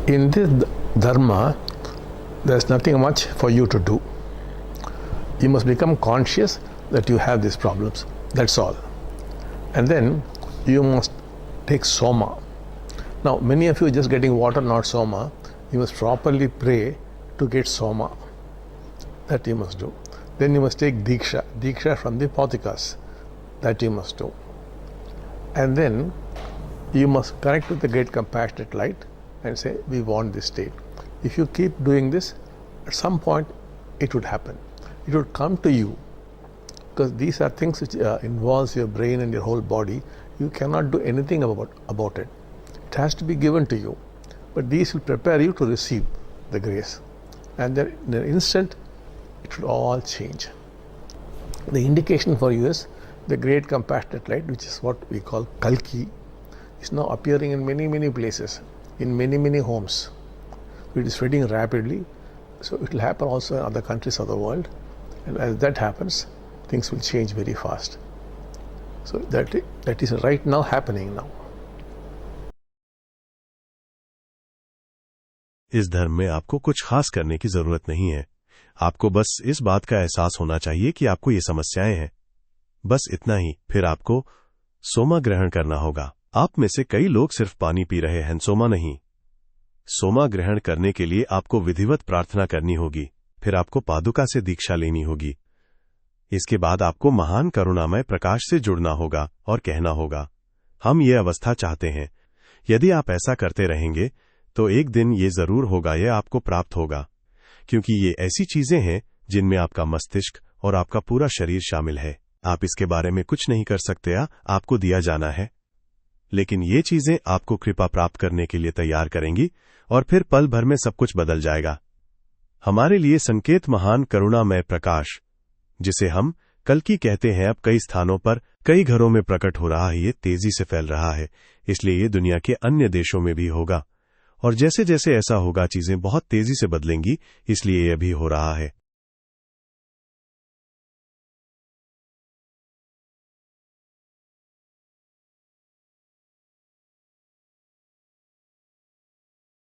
In this dharma, there's nothing much for you to do. You must become conscious that you have these problems. That's all. And then you must take soma. Now, many of you are just getting water, not soma. You must properly pray to get soma. That you must do. Then you must take diksha from the Pautikas. That you must do. And then you must connect with the great compassionate light and say, we want this state. If you keep doing this, at some point it would happen. It would come to you, because these are things which involves your brain and your whole body. You cannot do anything about it. It has to be given to you. But these will prepare you to receive the grace. And then in an instant, it will all change. The indication for you is the great compassionate light, which is what we call Kalki, is now appearing in many, many places, in many, many homes. It is spreading rapidly. So it will happen also in other countries of the world. And as that happens, things will change very fast. So that is right now happening now. इस धर्म में आपको कुछ खास करने की जरूरत नहीं है। आपको बस इस बात का एहसास होना चाहिए कि आपको ये समस्याएं हैं। बस इतना ही। फिर आपको सोमा ग्रहण करना होगा। आप में से कई लोग सिर्फ पानी पी रहे हैं, सोमा नहीं। सोमा ग्रहण करने के लिए आपको विधिवत प्रार्थना करनी होगी। फिर आपको पादुका से दीक्षा लेनी होगी। इसके बाद आपको महान करुणामय प्रकाश से जुड़ना होगा और कहना होगा, हम ये अवस्था चाहते हैं। यदि आप ऐसा करते रहेंगे तो एक दिन ये जरूर होगा, यह आपको प्राप्त होगा, क्योंकि ये ऐसी चीजें हैं जिनमें आपका मस्तिष्क और आपका पूरा शरीर शामिल है। आप इसके बारे में कुछ नहीं कर सकते, आपको दिया जाना है। लेकिन ये चीजें आपको कृपा प्राप्त करने के लिए तैयार करेंगी और फिर पल भर में सब कुछ बदल जाएगा। हमारे लिए संकेत महान करुणामय प्रकाश, जिसे हम कल्कि कहते हैं, अब कई स्थानों पर कई घरों में प्रकट हो रहा है। ये तेजी से फैल रहा है, इसलिए ये दुनिया के अन्य देशों में भी होगा। और जैसे जैसे ऐसा होगा, चीजें बहुत तेजी से बदलेंगी, इसलिए यह भी हो रहा है।